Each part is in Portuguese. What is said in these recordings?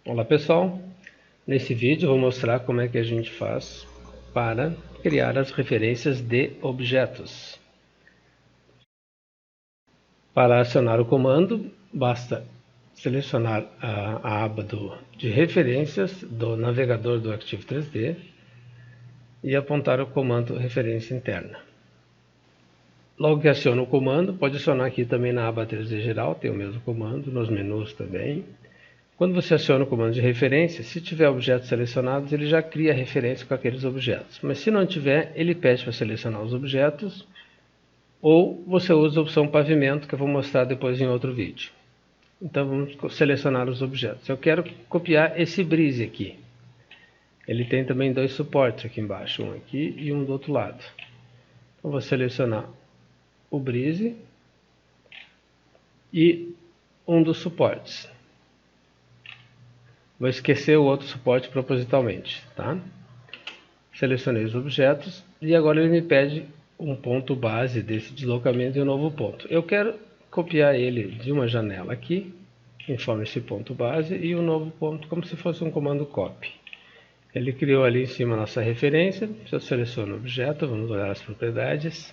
Olá pessoal, nesse vídeo eu vou mostrar como é que a gente faz para criar as referências de objetos. Para acionar o comando, basta selecionar a aba de referências do navegador do Arquivo 3D e apontar o comando referência interna. Logo que aciona o comando, pode acionar aqui também na aba 3D geral, tem o mesmo comando, nos menus também. Quando você aciona o comando de referência, se tiver objetos selecionados, ele já cria a referência com aqueles objetos. Mas se não tiver, ele pede para selecionar os objetos, ou você usa a opção pavimento, que eu vou mostrar depois em outro vídeo. Então vamos selecionar os objetos. Eu quero copiar esse brise aqui. Ele tem também dois suportes aqui embaixo, um aqui e um do outro lado. Então vou selecionar o brise e um dos suportes. Vou esquecer o outro suporte propositalmente, tá? Selecionei os objetos e agora ele me pede um ponto base desse deslocamento e um novo ponto. Eu quero copiar ele de uma janela aqui, informa esse ponto base e um novo ponto, como se fosse um comando copy. Ele criou ali em cima a nossa referência. Se eu seleciono o objeto, vamos olhar as propriedades.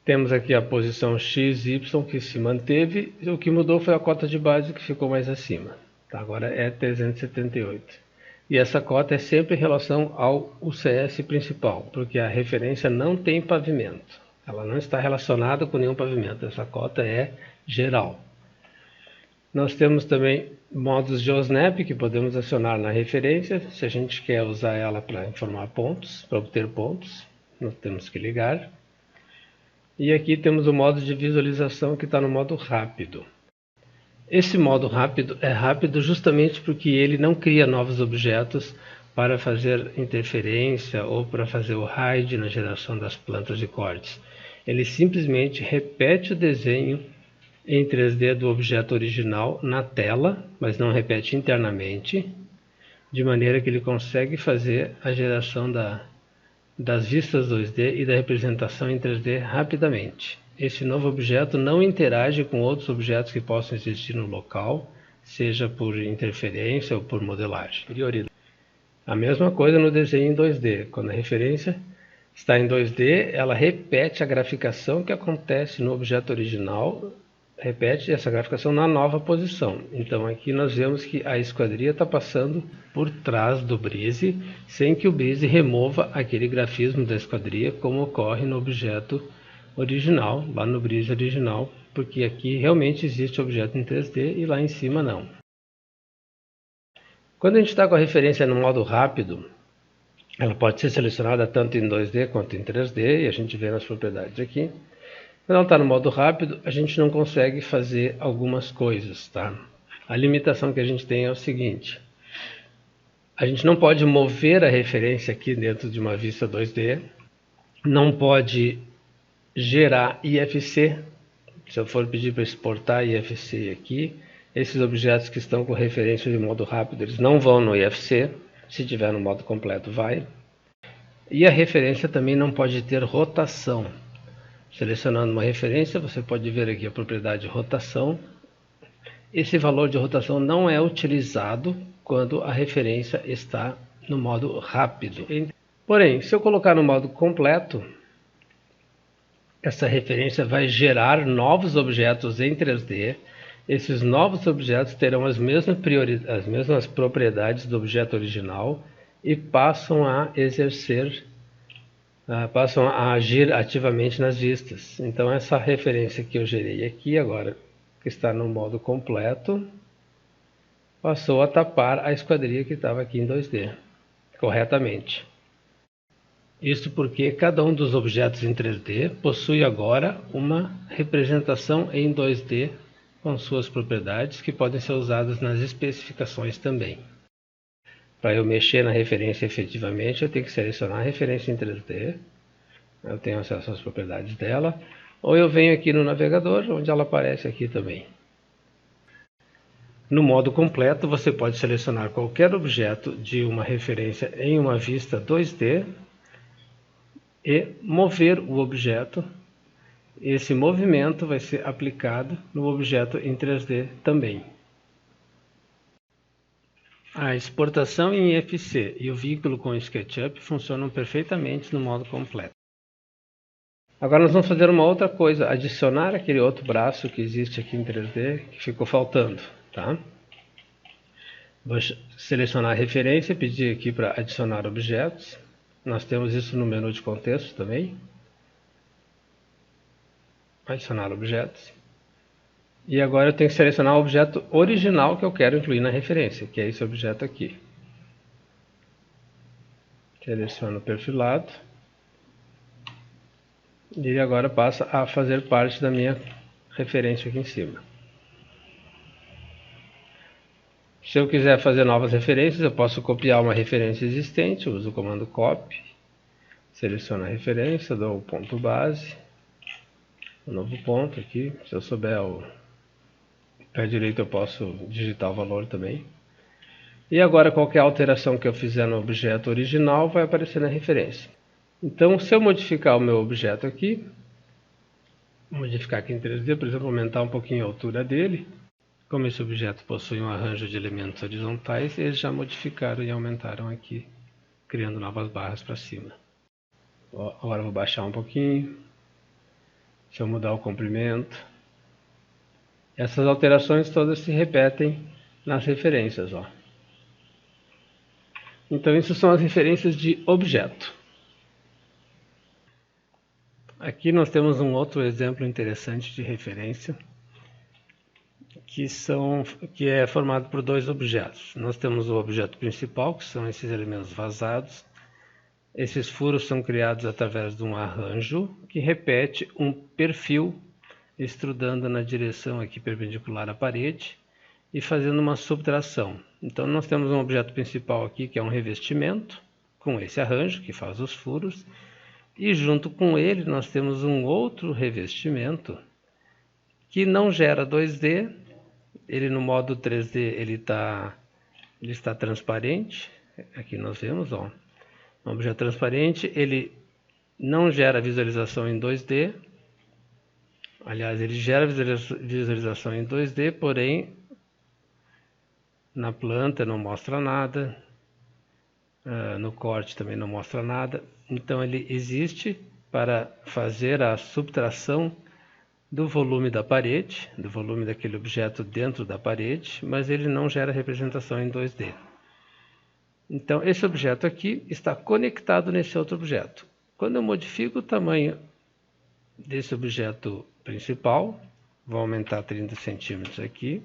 Temos aqui a posição X, Y que se manteve, o que mudou foi a cota de base que ficou mais acima. Agora é 378. E essa cota é sempre em relação ao UCS principal, porque a referência não tem pavimento. Ela não está relacionada com nenhum pavimento. Essa cota é geral. Nós temos também modos GeoSnap que podemos acionar na referência. Se a gente quer usar ela para informar pontos, para obter pontos, nós temos que ligar. E aqui temos o modo de visualização que está no modo rápido. Esse modo rápido é rápido justamente porque ele não cria novos objetos para fazer interferência ou para fazer o hide na geração das plantas de cortes. Ele simplesmente repete o desenho em 3D do objeto original na tela, mas não repete internamente, de maneira que ele consegue fazer a geração das vistas 2D e da representação em 3D rapidamente. Esse novo objeto não interage com outros objetos que possam existir no local, seja por interferência ou por modelagem. A mesma coisa no desenho em 2D. Quando a referência está em 2D, ela repete a graficação que acontece no objeto original, repete essa graficação na nova posição. Então aqui nós vemos que a esquadria está passando por trás do brise, sem que o brise remova aquele grafismo da esquadria, como ocorre no objeto original, lá no brise original, porque aqui realmente existe objeto em 3D e lá em cima não. Quando a gente está com a referência no modo rápido, ela pode ser selecionada tanto em 2D quanto em 3D, e a gente vê nas propriedades aqui. Quando ela está no modo rápido, a gente não consegue fazer algumas coisas, tá? A limitação que a gente tem é o seguinte: a gente não pode mover a referência aqui dentro de uma vista 2D, não pode gerar IFC. Se eu for pedir para exportar IFC aqui, esses objetos que estão com referência de modo rápido, eles não vão no IFC. Se tiver no modo completo, vai. E a referência também não pode ter rotação. Selecionando uma referência, você pode ver aqui a propriedade rotação. Esse valor de rotação não é utilizado quando a referência está no modo rápido. Porém, se eu colocar no modo completo, essa referência vai gerar novos objetos em 3D. Esses novos objetos terão as mesmas propriedades do objeto original e passam a agir ativamente nas vistas. Então essa referência que eu gerei aqui agora, que está no modo completo, passou a tapar a esquadria que estava aqui em 2D, corretamente. Isso porque cada um dos objetos em 3D possui agora uma representação em 2D com suas propriedades que podem ser usadas nas especificações também. Para eu mexer na referência efetivamente, eu tenho que selecionar a referência em 3D, eu tenho acesso às propriedades dela, ou eu venho aqui no navegador, onde ela aparece aqui também. No modo completo, você pode selecionar qualquer objeto de uma referência em uma vista 2D, e mover o objeto. Esse movimento vai ser aplicado no objeto em 3D também. A exportação em IFC e o vínculo com o SketchUp funcionam perfeitamente no modo completo. Agora nós vamos fazer uma outra coisa, adicionar aquele outro braço que existe aqui em 3D que ficou faltando, tá? Vou selecionar a referência e pedir aqui para adicionar objetos. Nós temos isso no menu de contexto também. Adicionar objetos. E agora eu tenho que selecionar o objeto original que eu quero incluir na referência, que é esse objeto aqui. Seleciono o perfilado. E ele agora passa a fazer parte da minha referência aqui em cima. Se eu quiser fazer novas referências, eu posso copiar uma referência existente, eu uso o comando copy, seleciono a referência, dou o ponto base, um novo ponto aqui, se eu souber o pé direito eu posso digitar o valor também. E agora qualquer alteração que eu fizer no objeto original vai aparecer na referência. Então se eu modificar o meu objeto aqui, vou modificar aqui em 3D, por exemplo, aumentar um pouquinho a altura dele. Como esse objeto possui um arranjo de elementos horizontais, eles já modificaram e aumentaram aqui, criando novas barras para cima. Agora eu vou baixar um pouquinho. Deixa eu mudar o comprimento. Essas alterações todas se repetem nas referências. Ó. Então, isso são as referências de objeto. Aqui nós temos um outro exemplo interessante de referência, que é formado por dois objetos. Nós temos o objeto principal, que são esses elementos vazados. Esses furos são criados através de um arranjo que repete um perfil extrudando na direção aqui perpendicular à parede e fazendo uma subtração. Então nós temos um objeto principal aqui que é um revestimento com esse arranjo que faz os furos e junto com ele nós temos um outro revestimento que não gera 2D, ele no modo 3D ele está transparente, aqui nós vemos, ó, um objeto transparente, ele não gera visualização em 2D, aliás, ele gera visualização em 2D, porém, na planta não mostra nada, no corte também não mostra nada, então ele existe para fazer a subtração do volume da parede, do volume daquele objeto dentro da parede, mas ele não gera representação em 2D. Então, esse objeto aqui está conectado nesse outro objeto. Quando eu modifico o tamanho desse objeto principal, vou aumentar 30 centímetros aqui,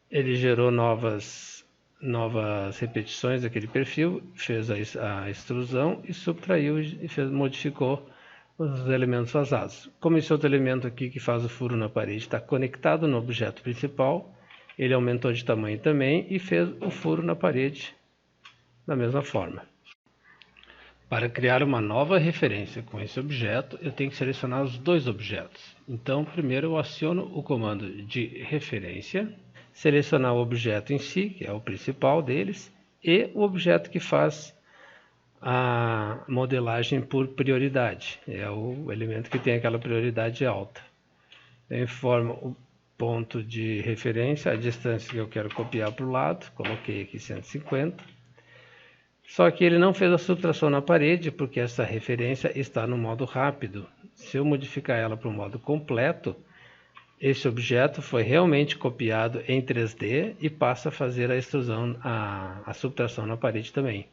ele gerou novas repetições daquele perfil, fez a extrusão e subtraiu e modificou os elementos vazados. Como esse outro elemento aqui que faz o furo na parede está conectado no objeto principal, ele aumentou de tamanho também e fez o furo na parede da mesma forma. Para criar uma nova referência com esse objeto, eu tenho que selecionar os dois objetos. Então, primeiro eu aciono o comando de referência, selecionar o objeto em si, que é o principal deles, e o objeto que faz a modelagem por prioridade. É o elemento que tem aquela prioridade alta. Eu informo o ponto de referência, a distância que eu quero copiar para o lado, coloquei aqui 150. Só que ele não fez a subtração na parede, porque essa referência está no modo rápido. Se eu modificar ela para o modo completo, esse objeto foi realmente copiado em 3D e passa a fazer a extrusão, a subtração na parede também.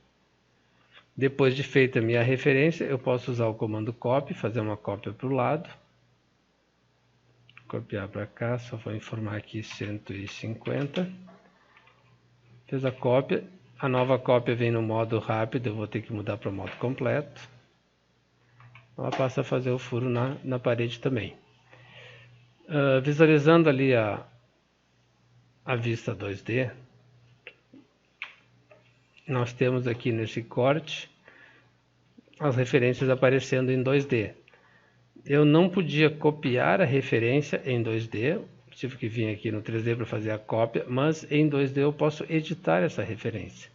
Depois de feita a minha referência, eu posso usar o comando copy, fazer uma cópia para o lado. Copiar para cá, só vou informar aqui 150. Fiz a cópia. A nova cópia vem no modo rápido, eu vou ter que mudar para o modo completo. Ela passa a fazer o furo na parede também. Visualizando ali a vista 2D, nós temos aqui nesse corte as referências aparecendo em 2D. Eu não podia copiar a referência em 2D, tive que vir aqui no 3D para fazer a cópia, mas em 2D eu posso editar essa referência.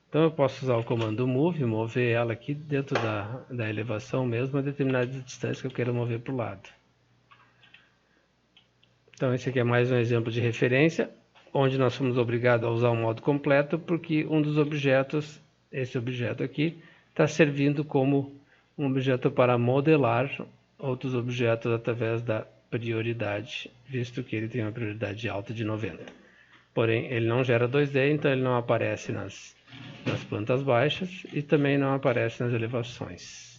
Então eu posso usar o comando move, mover ela aqui dentro da elevação mesmo, a determinada distância que eu queira mover para o lado. Então esse aqui é mais um exemplo de referência. onde nós fomos obrigados a usar o modo completo, porque um dos objetos, esse objeto aqui, está servindo como um objeto para modelar outros objetos através da prioridade, visto que ele tem uma prioridade alta de 90. Porém, ele não gera 2D, então ele não aparece nas plantas baixas e também não aparece nas elevações.